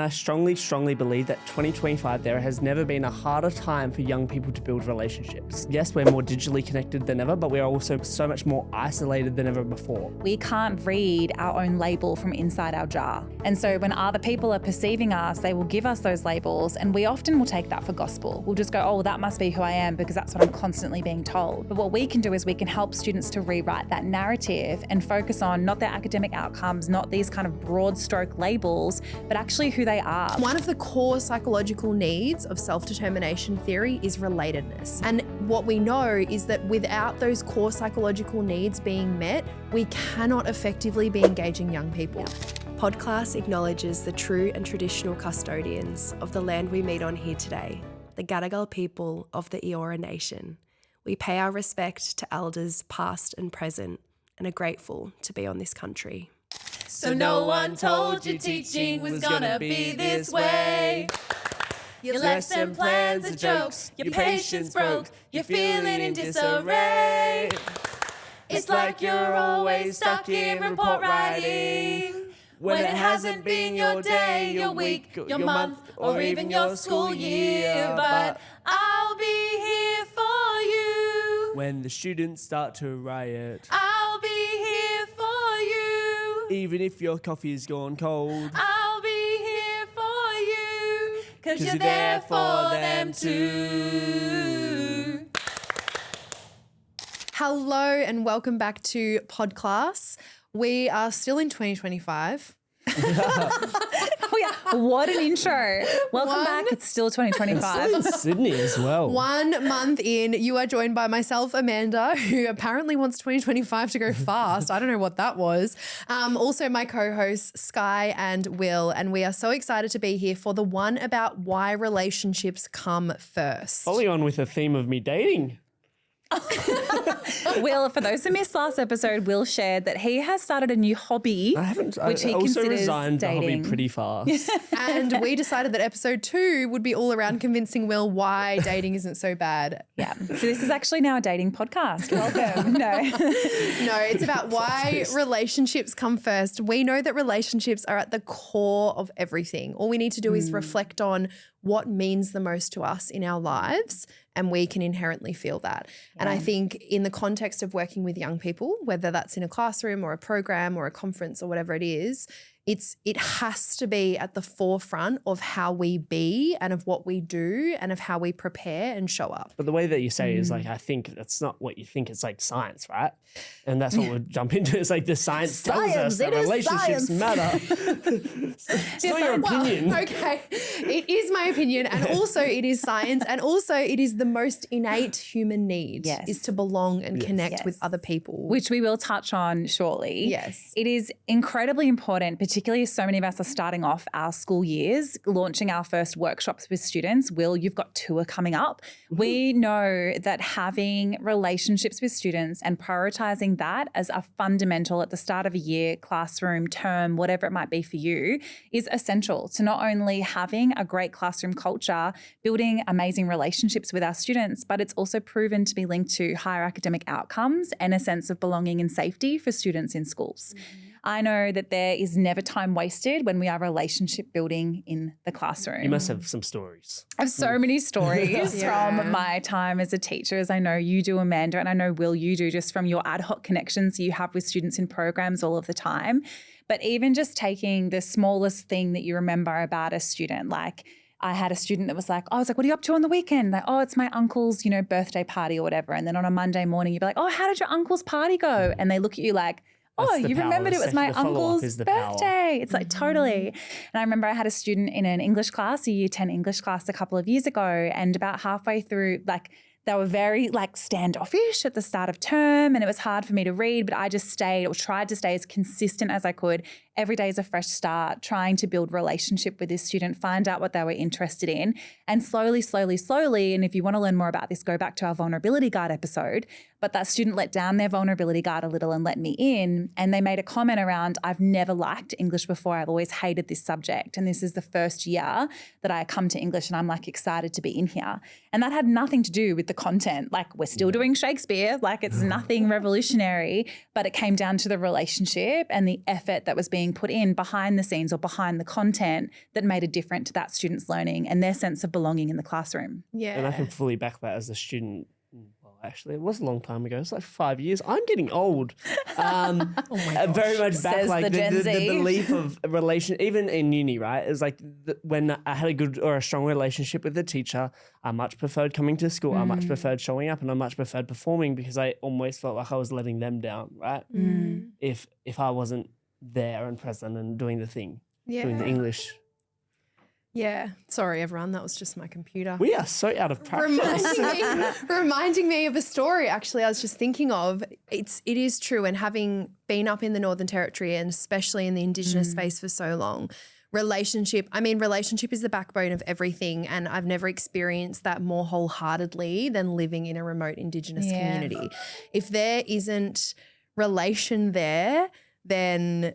I strongly believe that 2025, there has never been a harder time for young people to build relationships. Yes, we're more digitally connected than ever, but we're also so much more isolated than ever before. We can't read our own label from inside our jar. And so when other people are perceiving us, they will give us those labels, and we often will take that for gospel. We'll just go, oh, well, that must be who I am because that's what I'm constantly being told. But what we can do is we can help students to rewrite that narrative and focus on not their academic outcomes, not these kind of broad stroke labels, but actually who they are. One of the core psychological needs of self-determination theory is relatedness. And what we know is that without those core psychological needs being met, we cannot effectively be engaging young people. PodClass acknowledges the true and traditional custodians of the land we meet on here today, the Gadigal people of the Eora Nation. We pay our respect to elders past and present and are grateful to be on this country. So no one told you teaching was gonna be this way. Your lesson plans are jokes, your patience broke, you're feeling in disarray. It's like you're always stuck in report writing, when it hasn't been your day, your week, your month, or even your school year. But I'll be here for you When the students start to riot, I'll be here for you. even if your coffee's gone cold, I'll be here for you, 'cause you're there for them too. Hello and welcome back to PodClass. We are still in 2025. Oh yeah, what an intro. Welcome back. It's still 2025. in Sydney as well. 1 month in, you are joined by myself, Amanda, who apparently wants 2025 to go fast. I don't know what that was. Also my co-hosts, Sky and Will, and we are so excited to be here for the one about why relationships come first. Following on with the theme of me dating. Will, for those who missed last episode, Will shared that he has started a new hobby, which he I also considers resigned the hobby dating. pretty fast. And we decided that episode 2 would be all around convincing Will why dating isn't so bad. Yeah. So this is actually now a dating podcast. Welcome. No. No, it's about why relationships come first. We know that relationships are at the core of everything. All we need to do is reflect on what means the most to us in our lives, and we can inherently feel that. And I think in the context of working with young people, whether that's in a classroom or a program or a conference or whatever it is, it has to be at the forefront of how we be and of what we do and of how we prepare and show up. But the way that you say it is like, I think that's not what you think. It's like science, right? And that's what we'll jump into. It's like the science tells us that relationships matter. It's not your opinion. Well, okay, it is my opinion, and also it is science, and also it is the most innate human need is to belong and connect with other people. Which we will touch on shortly. Yes. It is incredibly important, particularly as so many of us are starting off our school years, launching our first workshops with students. Will, you've got 2 coming up. We know that having relationships with students and prioritizing that as a fundamental at the start of a year, classroom, term, whatever it might be for you, is essential to not only having a great classroom culture, building amazing relationships with our students, but it's also proven to be linked to higher academic outcomes and a sense of belonging and safety for students in schools. I know that there is never time wasted when we are relationship building in the classroom. You must have some stories. I have so many stories from my time as a teacher, as I know you do, Amanda, and I know, Will, you do, just from your ad hoc connections you have with students in programs all of the time. But even just taking the smallest thing that you remember about a student, like I had a student that was like, I was like, what are you up to on the weekend? Like, oh, it's my uncle's, birthday party or whatever. And then on a Monday morning, you'd be like, oh, how did your uncle's party go? And they look at you like, oh, you remembered it was my uncle's birthday. It's like totally. And I remember I had a student in an English class, a year 10 English class a couple of years ago, and about halfway through, like they were very standoffish at the start of term, and it was hard for me to read, but I just stayed or tried to stay as consistent as I could. Every day is a fresh start, trying to build relationship with this student, find out what they were interested in, and slowly, and if you want to learn more about this, go back to our vulnerability guard episode. But that student let down their vulnerability guard a little and let me in, and they made a comment around, I've never liked English before, I've always hated this subject, and this is the first year that I come to English and I'm excited to be in here. And that had nothing to do with the content. We're still doing Shakespeare, it's nothing revolutionary, but it came down to the relationship and the effort that was being being put in behind the scenes or behind the content that made a difference to that student's learning and their sense of belonging in the classroom. Yeah. And I can fully back that as a student. Well, actually, it was a long time ago. It's like 5 years. I'm getting old. Very much back, Says like the Gen the Z. belief of a relation, even in uni, right? It's like when I had a good or a strong relationship with the teacher, I much preferred coming to school. I much preferred showing up, and I much preferred performing because I almost felt like I was letting them down, right? If I wasn't there and present and doing the thing, doing the English. Yeah. Sorry, everyone. That was just my computer. We are so out of practice. Reminding me of a story, actually, I was just thinking of. It is true. And having been up in the Northern Territory and especially in the Indigenous space for so long, relationship is the backbone of everything. And I've never experienced that more wholeheartedly than living in a remote Indigenous community. If there isn't relation there, then...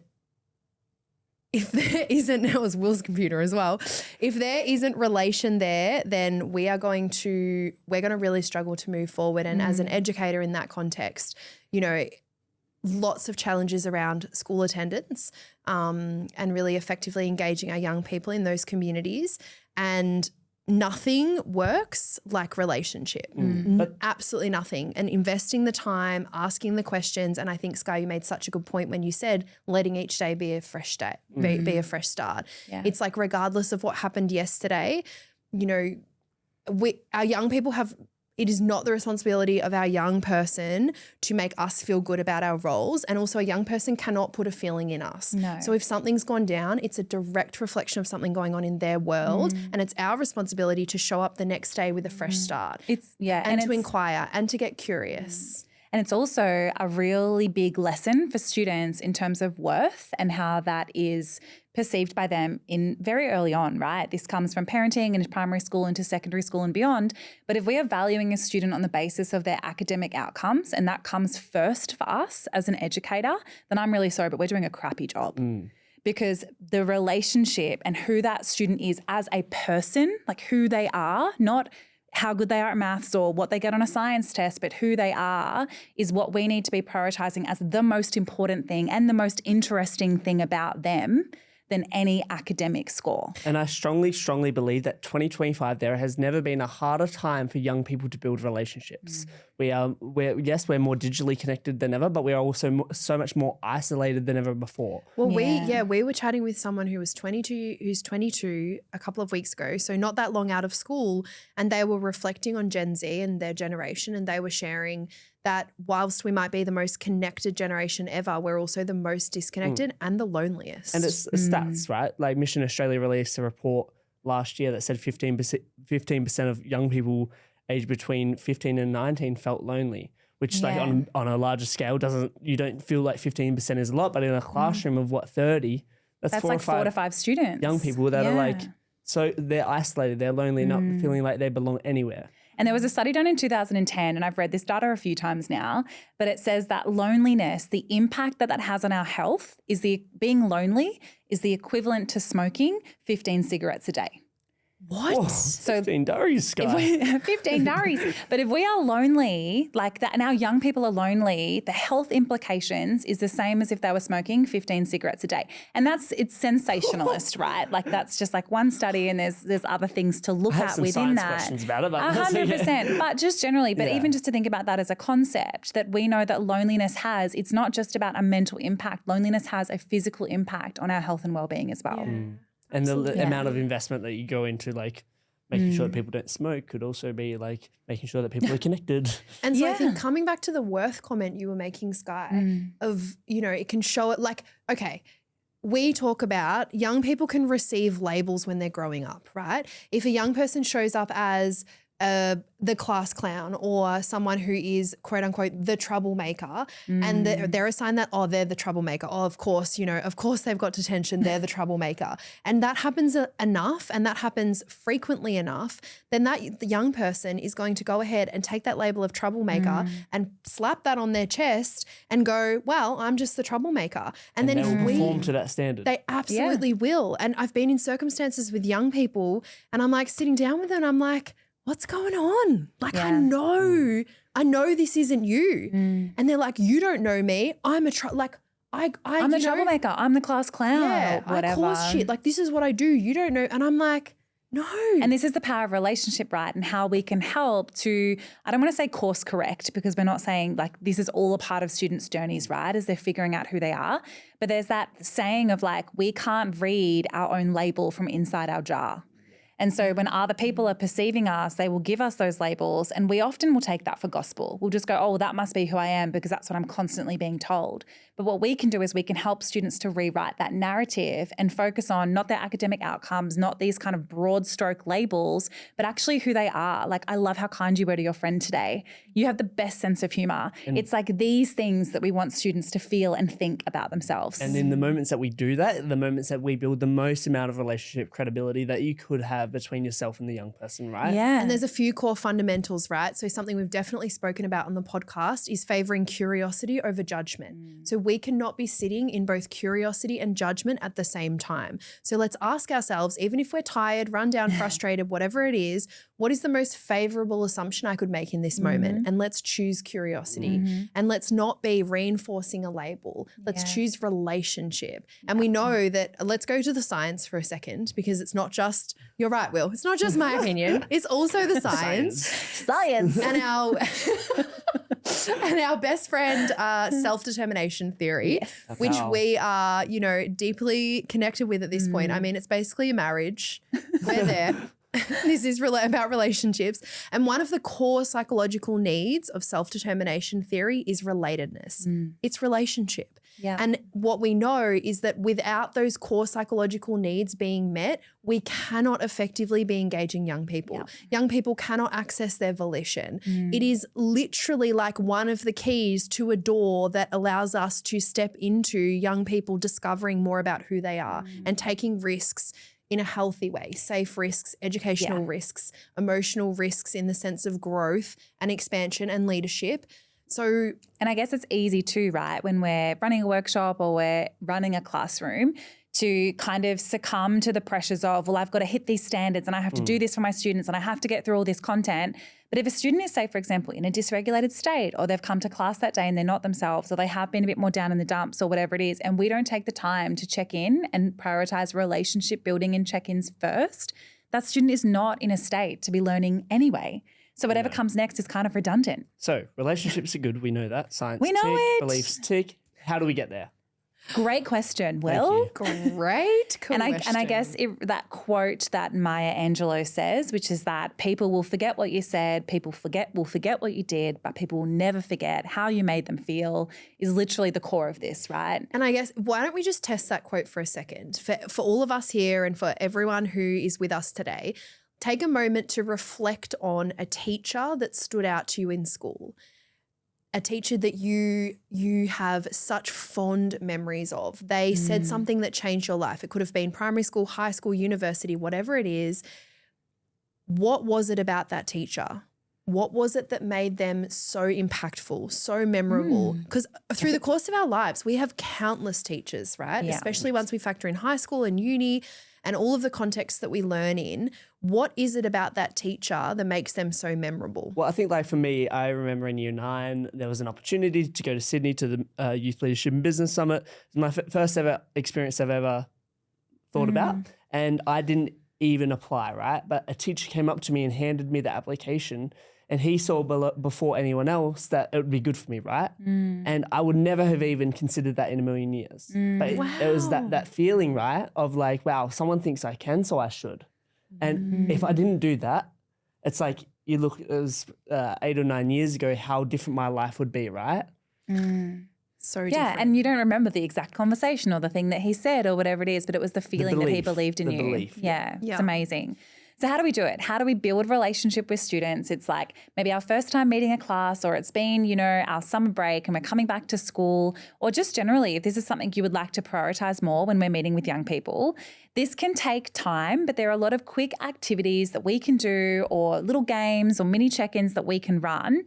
If there isn't, that was Will's computer as well. If there isn't relation there, then we're going to really struggle to move forward. And as an educator in that context, lots of challenges around school attendance and really effectively engaging our young people in those communities. And nothing works like relationship. Absolutely nothing. And investing the time, asking the questions. And I think, Sky, you made such a good point when you said letting each day be a fresh day, be a fresh start. Yeah. It's like regardless of what happened yesterday, our young people it is not the responsibility of our young person to make us feel good about our roles. And also a young person cannot put a feeling in us. No. So if something's gone down, it's a direct reflection of something going on in their world. And it's our responsibility to show up the next day with a fresh start. And to inquire and to get curious. And it's also a really big lesson for students in terms of worth and how that is perceived by them in very early on, right? This comes from parenting into primary school into secondary school and beyond. But if we are valuing a student on the basis of their academic outcomes and that comes first for us as an educator, then I'm really sorry, but we're doing a crappy job. Because the relationship and who that student is as a person, like who they are, not how good they are at maths or what they get on a science test, but who they are is what we need to be prioritizing as the most important thing and the most interesting thing about them than any academic score. And I strongly, strongly believe that 2025, there has never been a harder time for young people to build relationships. We're more digitally connected than ever, but we are also so much more isolated than ever before. Well, we were chatting with someone who's 22 a couple of weeks ago, so not that long out of school, and they were reflecting on Gen Z and their generation, and they were sharing that whilst we might be the most connected generation ever, we're also the most disconnected and the loneliest. And it's stats, right? Like Mission Australia released a report last year that said 15% of young people aged between 15 and 19 felt lonely, which like on a larger scale you don't feel like 15% is a lot, but in a classroom of 30, that's like 4 to 5 students. Young people that are like, so they're isolated, they're lonely, not feeling like they belong anywhere. And there was a study done in 2010, and I've read this data a few times now, but it says that loneliness, the impact that has on our health being lonely is the equivalent to smoking 15 cigarettes a day. What? Whoa, so 15 durries, Sky. 15 durries. But if we are lonely like that and our young people are lonely, the health implications is the same as if they were smoking 15 cigarettes a day. And it's sensationalist, right? Like that's just like one study and there's other things to look at within that. Questions about it, but 100%. But just generally, even just to think about that as a concept that we know that loneliness has, it's not just about a mental impact. Loneliness has a physical impact on our health and well-being as well. Yeah. And the amount of investment that you go into like making sure that people don't smoke could also be like making sure that people are connected. And so I think coming back to the worth comment you were making, Sky, of, it can show it like, okay, we talk about young people can receive labels when they're growing up, right? If a young person shows up as the class clown or someone who is quote unquote the troublemaker and they're assigned that, they're the troublemaker. Of course, of course they've got detention, they're the troublemaker. And that happens enough and that happens frequently enough, then the young person is going to go ahead and take that label of troublemaker and slap that on their chest and go, well, I'm just the troublemaker. And then they will perform to that standard. They absolutely will. And I've been in circumstances with young people and I'm like sitting down with them and I'm like, what's going on? Like, I know this isn't you. And they're like, you don't know me. I'm the troublemaker. I'm the class clown or whatever. I cause shit. Like, this is what I do. You don't know. And I'm like, no. And this is the power of relationship, right? And how we can help to, I don't want to say course correct, because we're not saying like this is all a part of students' journeys, right? As they're figuring out who they are. But there's that saying of like, we can't read our own label from inside our jar. And so when other people are perceiving us, they will give us those labels, and we often will take that for gospel. We'll just go, oh, well, that must be who I am because that's what I'm constantly being told. But what we can do is we can help students to rewrite that narrative and focus on not their academic outcomes, not these kind of broad stroke labels, but actually who they are. Like, I love how kind you were to your friend today. You have the best sense of humor. It's like these things that we want students to feel and think about themselves. And in the moments that we do that, the moments that we build the most amount of relationship credibility that you could have between yourself and the young person, right? Yeah. And there's a few core fundamentals, right? So something we've definitely spoken about on the podcast is favoring curiosity over judgment. So we cannot be sitting in both curiosity and judgment at the same time. So let's ask ourselves, even if we're tired, run down, frustrated, whatever it is, what is the most favorable assumption I could make in this moment? And let's choose curiosity. And let's not be reinforcing a label. Let's choose relationship. And we know that, let's go to the science for a second, because it's not just, you're right, Will, it's not just my opinion, it's also the science. Science. And our and our best friend self-determination theory, which we are, you know, deeply connected with at this point. I mean, it's basically a marriage. We're there. This is about relationships. And one of the core psychological needs of self-determination theory is relatedness. It's relationship. Yeah. And what we know is that without those core psychological needs being met, we cannot effectively be engaging young people. Yeah. Young people cannot access their volition. It is literally like one of the keys to a door that allows us to step into young people discovering more about who they are and taking risks in a healthy way, safe risks, educational risks, emotional risks in the sense of growth and expansion and leadership. So, and I guess it's easy too, right? When we're running a workshop or we're running a classroom, to kind of succumb to the pressures of, well, I've got to hit these standards and I have to do this for my students and I have to get through all this content. But if a student is, say, for example, in a dysregulated state, or they've come to class that day and they're not themselves, or they have been a bit more down in the dumps or whatever it is, and we don't take the time to check in and prioritize relationship building and check-ins first, that student is not in a state to be learning anyway. So whatever comes next is kind of redundant. So relationships are good. We know that. Science We know tick, it. beliefs tick. How do we get there? Great question, Will. great question. And I guess that quote that Maya Angelou says, which is that people will forget what you said, people will forget what you did, but people will never forget how you made them feel, is literally the core of this, right? And I guess, why don't we just test that quote for a second? For all of us here and for everyone who is with us today, take a moment to reflect on a teacher that stood out to you in school. A teacher that you have such fond memories of. They said something that changed your life. It could have been primary school, high school, university, whatever it is. What was it about that teacher? What was it that made them so impactful, so memorable? Because through the course of our lives, we have countless teachers, right? Yeah. Especially once we factor in high school and uni and all of the contexts that we learn in. What is it about that teacher that makes them so memorable? Well, I think like for me, I remember in year 9, there was an opportunity to go to Sydney to the Youth Leadership and Business Summit. It was my first ever experience I've ever thought about. And I didn't even apply, right? But a teacher came up to me and handed me the application, and he saw before anyone else that it would be good for me, right? And I would never have even considered that in a million years. But it was that feeling, right, of like, wow, someone thinks I can, so I should. And if I didn't do that, it's like you look, it was 8 or 9 years ago, how different my life would be, right? So Yeah, different. and you don't remember the exact conversation or the thing that he said or whatever it is, but it was the feeling that he belief, believed in the you. belief. Yeah, Yeah. it's amazing. So how do we do it? How do we build relationship with students? It's like maybe our first time meeting a class, or it's been, you know, our summer break and we're coming back to school, or just generally if this is something you would like to prioritize more when we're meeting with young people. This can take time, but there are a lot of quick activities that we can do, or little games or mini check-ins that we can run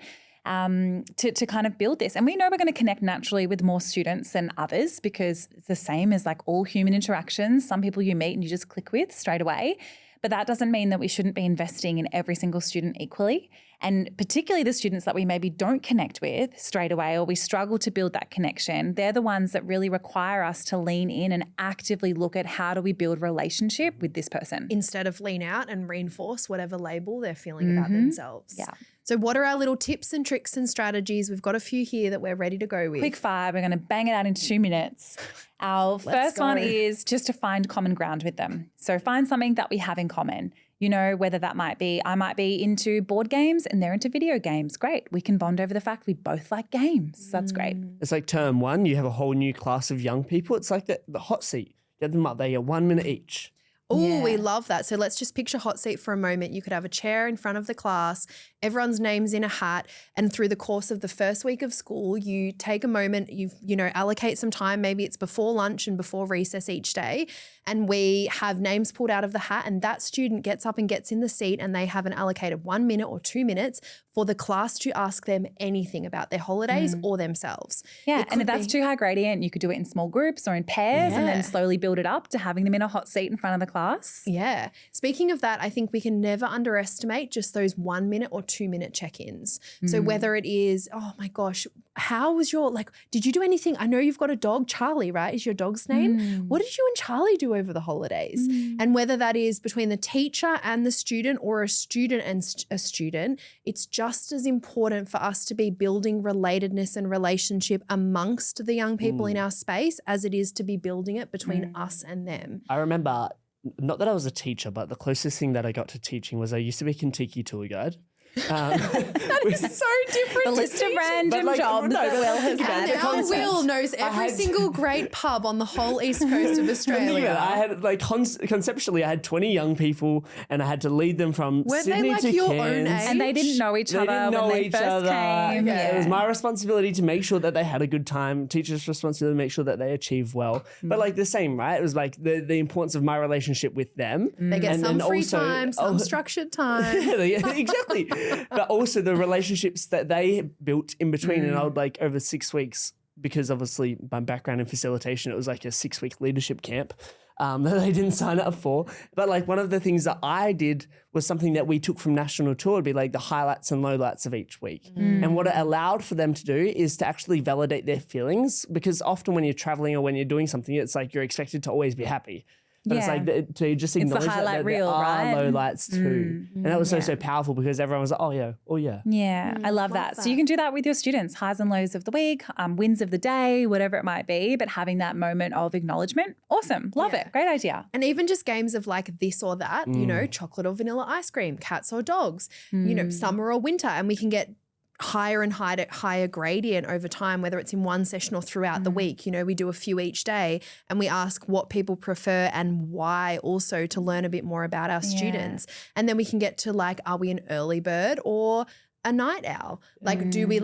to kind of build this. And we know we're going to connect naturally with more students than others, because it's the same as like all human interactions. Some people you meet and you just click with straight away. But that doesn't mean that we shouldn't be investing in every single student equally. And particularly the students that we maybe don't connect with straight away, or we struggle to build that connection, they're the ones that really require us to lean in and actively look at how do we build relationship with this person. Instead of lean out and reinforce whatever label they're feeling about themselves. Yeah. So what are our little tips and tricks and strategies? We've got a few here that we're ready to go with. Quick fire, we're going to bang it out in 2 minutes. Our first one is just to find common ground with them. So find something that we have in common. You know, whether that might be, I might be into board games and they're into video games. Great. We can bond over the fact we both like games. That's great. It's like term one, you have a whole new class of young people. It's like the hot seat. Get them up there, you get 1 minute each. Oh, we love that. So let's just picture hot seat for a moment. You could have a chair in front of the class, everyone's name's in a hat, and through the course of the first week of school, you take a moment, you allocate some time, maybe it's before lunch and before recess each day, and we have names pulled out of the hat, and that student gets up and gets in the seat, and they have an allocated 1 minute or 2 minutes for the class to ask them anything about their holidays or themselves. Yeah, and if that's too high gradient, you could do it in small groups or in pairs and then slowly build it up to having them in a hot seat in front of the class. Yeah. Speaking of that, I think we can never underestimate just those 1 minute or 2 minute check-ins. So whether it is, oh my gosh, how was did you do anything? I know you've got a dog, Charlie, right? Is your dog's name? What did you and Charlie do over the holidays? And whether that is between the teacher and the student or a student and a student, it's just as important for us to be building relatedness and relationship amongst the young people in our space as it is to be building it between us and them. I remember, not that I was a teacher, but the closest thing that I got to teaching was I used to be a Kentucky tour guide. That is so different. The list of random jobs that Will has had. And now Will knows every single great pub on the whole east coast of Australia. I had conceptually, I had 20 young people, and I had to lead them from Sydney to your Cairns. own age? And they didn't know each other when they first came. Yeah. It was my responsibility to make sure that they had a good time. Teachers' responsibility to make sure that they achieved well. But the same, right? It was like the importance of my relationship with them. They get and some free also, time, some structured time. Yeah, exactly. But also the relationships that they built in between. And I would over 6 weeks, because obviously my background in facilitation, it was like a 6-week leadership camp that they didn't sign up for. But one of the things that I did was something that we took from national tour, would be the highlights and lowlights of each week. And what it allowed for them to do is to actually validate their feelings, because often when you're traveling or when you're doing something, it's you're expected to always be happy. But it's to just acknowledge the highlight that reel, there are right? lowlights too. And that was so powerful, because everyone was like, oh yeah. Yeah, I love that. So you can do that with your students, highs and lows of the week, wins of the day, whatever it might be, but having that moment of acknowledgement. Awesome. Love it. Great idea. And even just games of this or that, chocolate or vanilla ice cream, cats or dogs, summer or winter. And we can get higher and higher gradient over time, whether it's in one session or throughout the week. We do a few each day, and we ask what people prefer and why, also to learn a bit more about our students. And then we can get to are we an early bird or a night owl? Do we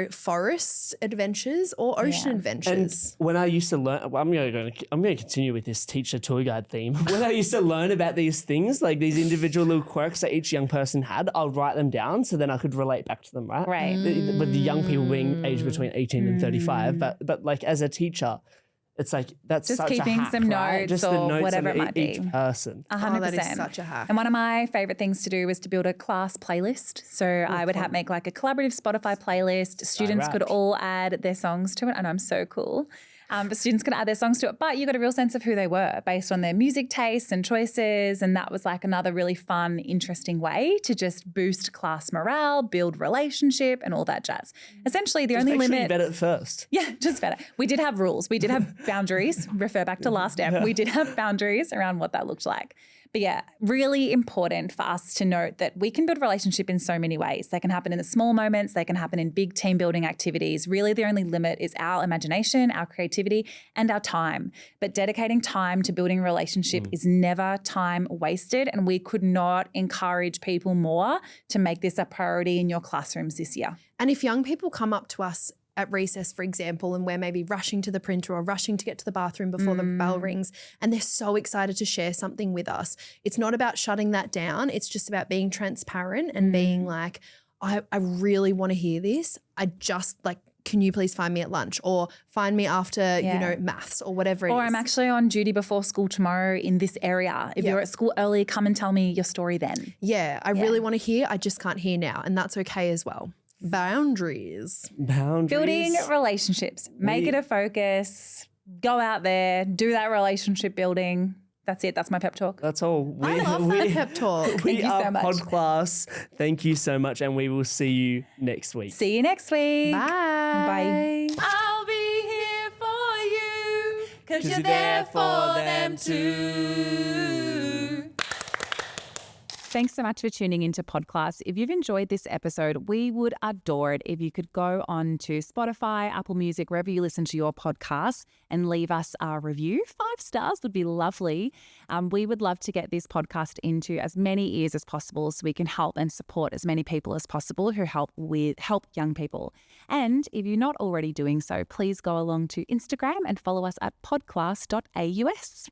forest adventures or ocean adventures? And when I used to learn, I'm going to continue with this teacher tour guide theme. When I used to learn about these things, these individual little quirks that each young person had, I'll write them down so then I could relate back to them, right? Right. With the young people being aged between 18 and 35, but as a teacher, it's that's just such keeping a hack, some right? notes Just or the notes whatever on it might be. each person. 100%. That is such a hack. And one of my favorite things to do was to build a class playlist. So I would make a collaborative Spotify playlist. Students could all add their songs to it. I know, I'm so cool. But students could add their songs to it, but you got a real sense of who they were based on their music tastes and choices. And that was another really fun, interesting way to just boost class morale, build relationship and all that jazz. Essentially, the only limit. Make sure you vet it first. Yeah, just better. We did have rules. We did have boundaries. Refer back to last ep. We did have boundaries around what that looked like. But yeah, really important for us to note that we can build relationship in so many ways. They can happen in the small moments. They can happen in big team building activities. Really, the only limit is our imagination, our creativity, and our time. But dedicating time to building a relationship is never time wasted. And we could not encourage people more to make this a priority in your classrooms this year. And if young people come up to us at recess, for example, and we're maybe rushing to the printer or rushing to get to the bathroom before the bell rings, and they're so excited to share something with us, it's not about shutting that down. It's just about being transparent and being I really want to hear this. I just can you please find me at lunch, or find me after, maths or whatever it is. Or I'm actually on duty before school tomorrow in this area. If you're at school early, come and tell me your story then. Yeah, I really want to hear. I just can't hear now. And that's okay as well. Boundaries. Building relationships. Make it a focus. Go out there. Do that relationship building. That's it. That's my pep talk. That's all. I love that pep talk. We Thank you are so much. PodClass. Thank you so much, and we will see you next week. See you next week. Bye. Bye. I'll be here for you, 'cause you're there for them too. Thanks so much for tuning into PodClass. If you've enjoyed this episode, we would adore it if you could go on to Spotify, Apple Music, wherever you listen to your podcasts, and leave us a review. 5 stars would be lovely. We would love to get this podcast into as many ears as possible so we can help and support as many people as possible who help young people. And if you're not already doing so, please go along to Instagram and follow us at podclass.aus.